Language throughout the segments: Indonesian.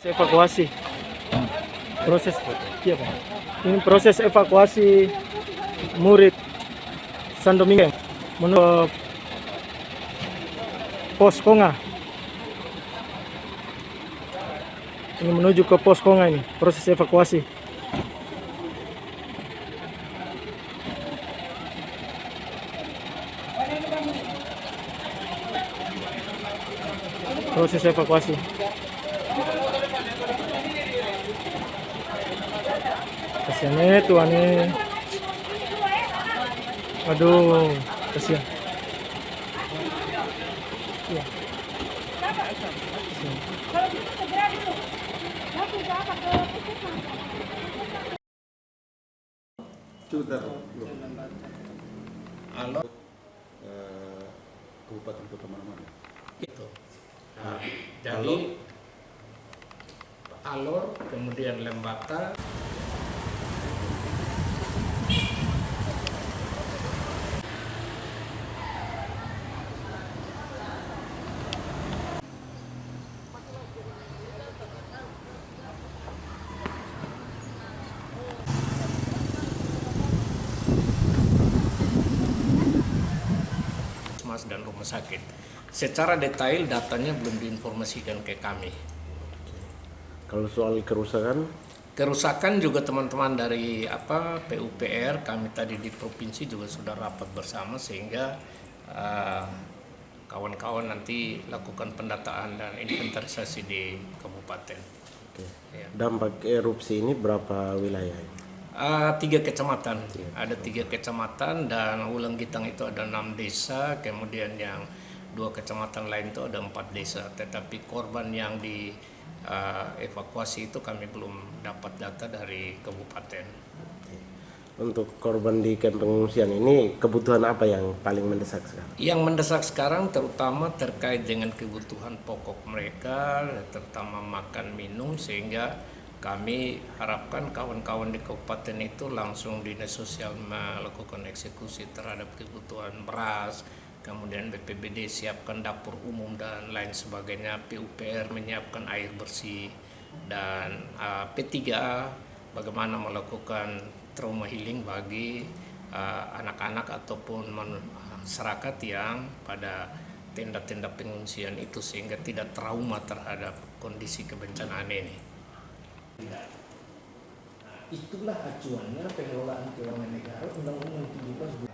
Evakuasi proses iya Pak. Ini proses evakuasi murid San Domingo menuju pos Konga. Ini menuju ke pos Konga, ini proses evakuasi. Proses evakuasi. Kasihan tuan nih. Aduh, kasihan. Ya. Halo, kabupaten kota mana-mana. itu. Nah, jadi Alor, kemudian Lembata. Mas dan rumah sakit. Secara detail datanya belum diinformasikan ke kami. Kalau soal Kerusakan juga teman-teman dari PUPR kami tadi di provinsi juga sudah rapat bersama sehingga kawan-kawan nanti lakukan pendataan dan inventarisasi di kabupaten. Ya. dampak erupsi ini berapa wilayah? 3 kecamatan, ada 3 kecamatan dan Wulang Gitang itu ada 6 desa, kemudian yang 2 kecamatan lain itu ada 4 desa. Tetapi korban yang di evakuasi itu kami belum dapat data dari kabupaten. Untuk korban di kamp pengungsian ini kebutuhan apa yang paling mendesak sekarang? Yang mendesak sekarang terutama terkait dengan kebutuhan pokok mereka, terutama makan minum, sehingga kami harapkan kawan-kawan di kabupaten itu langsung dinas sosial melakukan eksekusi terhadap kebutuhan beras, kemudian BPBD siapkan dapur umum dan lain sebagainya, PUPR menyiapkan air bersih, dan P3A bagaimana melakukan trauma healing bagi anak-anak ataupun masyarakat yang pada tenda-tenda pengungsian itu sehingga tidak trauma terhadap kondisi kebencanaan ini. Itulah acuannya pengelolaan keuangan negara Undang-Undang 17.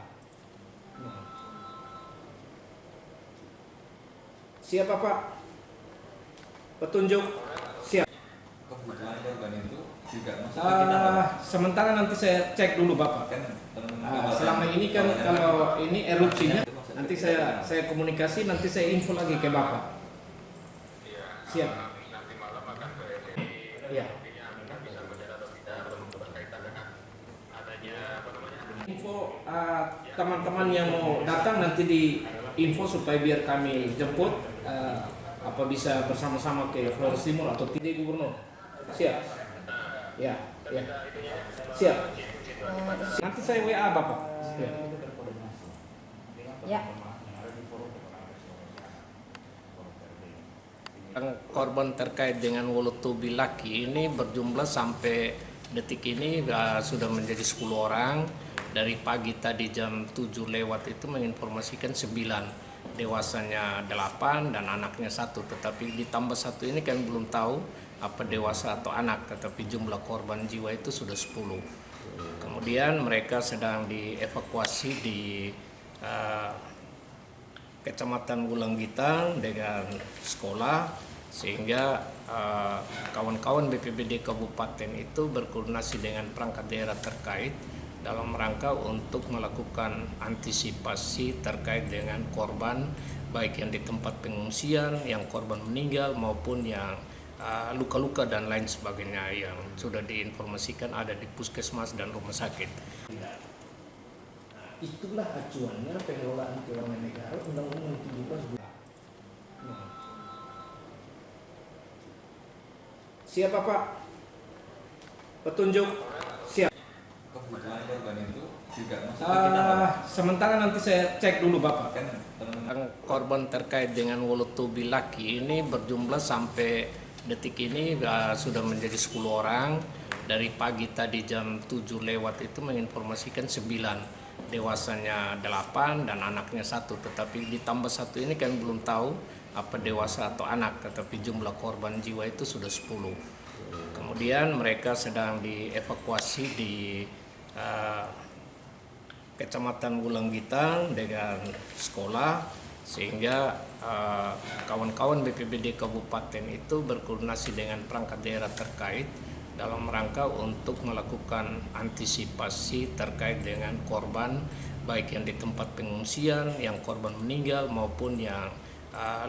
Siapa Pak? Petunjuk? Siap. Kebutuhan korban itu juga Sementara nanti saya cek dulu Bapak. Selama ini kan kalau ini erupsinya, nanti saya komunikasi, nanti saya info lagi ke Bapak. Siap. Ya. Info teman-teman yang mau datang nanti di info supaya biar kami jemput apa bisa bersama-sama ke Flores Timur atau tidak Gubernur. Siap. Ya. Siap. Nanti saya WA Bapak. Ya. Korban terkait dengan Wolotubi Laki ini berjumlah sampai detik ini sudah menjadi 10 orang. Dari pagi tadi jam 7 lewat itu menginformasikan 9, dewasanya 8 dan anaknya 1. Tetapi ditambah 1 ini kan belum tahu apa dewasa atau anak, tetapi jumlah korban jiwa itu sudah 10. Kemudian mereka sedang dievakuasi di Kecamatan Wulang Gitang dengan sekolah, sehingga kawan-kawan BPBD Kabupaten itu berkoordinasi dengan perangkat daerah terkait dalam rangka untuk melakukan antisipasi terkait dengan korban baik yang di tempat pengungsian, yang korban meninggal maupun yang luka-luka dan lain sebagainya yang sudah diinformasikan ada di puskesmas dan rumah sakit. Itulah acuannya pengelolaan keuangan negara Undang-Undang 17. Siapa Pak? Petunjuk? Siap. kebutuhan korban itu juga Sementara nanti saya cek dulu Bapak. kan Korban terkait dengan Wolotubi Laki ini berjumlah sampai detik ini sudah menjadi 10 orang. Dari pagi tadi jam 7 lewat itu menginformasikan 9, dewasanya 8 dan anaknya 1. Tetapi ditambah 1 ini kami belum tahu apa dewasa atau anak, tetapi jumlah korban jiwa itu sudah 10. Kemudian mereka sedang dievakuasi di Kecamatan Wulanggitang dengan sekolah, sehingga kawan-kawan BPBD Kabupaten itu berkoordinasi dengan perangkat daerah terkait dalam rangka untuk melakukan antisipasi terkait dengan korban, baik yang di tempat pengungsian, yang korban meninggal maupun yang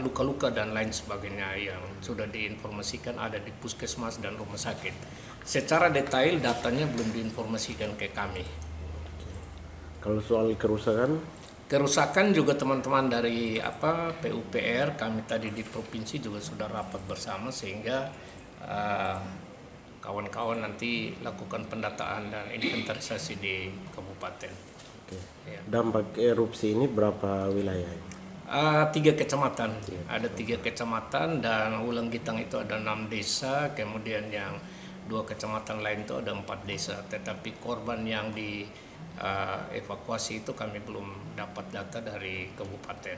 luka-luka dan lain sebagainya yang sudah diinformasikan ada di puskesmas dan rumah sakit. Secara detail datanya belum diinformasikan ke kami. Kalau soal Kerusakan juga teman-teman dari PUPR, kami tadi di provinsi juga sudah rapat bersama, sehingga kawan-kawan nanti lakukan pendataan dan inventarisasi di kabupaten. Oke. Ya. Dampak erupsi ini berapa wilayah? 3 kecamatan, ada 3 kecamatan, dan Wulanggitang itu ada 6 desa, kemudian yang 2 kecamatan lain itu ada 4 desa. Tetapi korban yang di evakuasi itu kami belum dapat data dari kabupaten.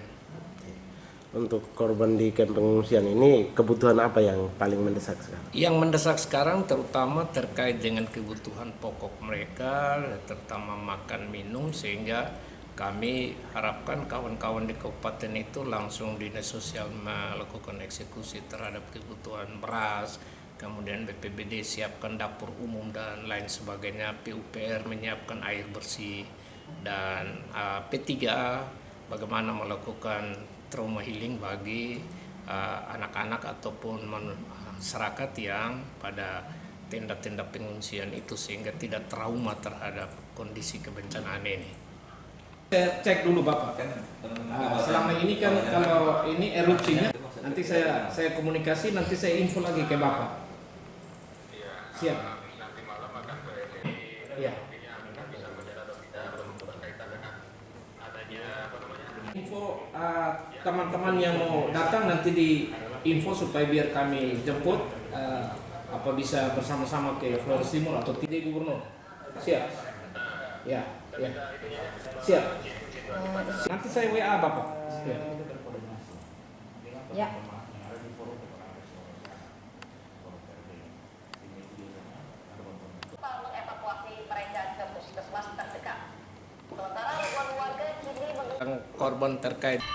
Untuk korban di kamp pengungsian ini kebutuhan apa yang paling mendesak sekarang? Yang mendesak sekarang terutama terkait dengan kebutuhan pokok mereka, terutama makan minum, sehingga kami harapkan kawan-kawan di kabupaten itu langsung dinas sosial melakukan eksekusi terhadap kebutuhan beras, kemudian BPBD siapkan dapur umum dan lain sebagainya, PUPR menyiapkan air bersih, dan P3A bagaimana melakukan trauma healing bagi anak-anak ataupun masyarakat yang pada tenda-tenda pengungsian itu, sehingga tidak trauma terhadap kondisi kebencanaan ini. Saya cek dulu Bapak. Selama ini kan kalau ini erupsinya, nanti saya komunikasi, nanti saya info lagi ke Bapak. Siap. Iya. Info teman-teman yang mau datang nanti di info supaya biar kami jemput, apa bisa bersama-sama ke Flores Timur atau tidak, Gubernur. Siap. Ya, ya. Siap. Nanti saya WA Bapak. Ya. Ya. Mengevakuasi mereka ke puskesmas terdekat. Sementara ribuan warga kini Korban terkait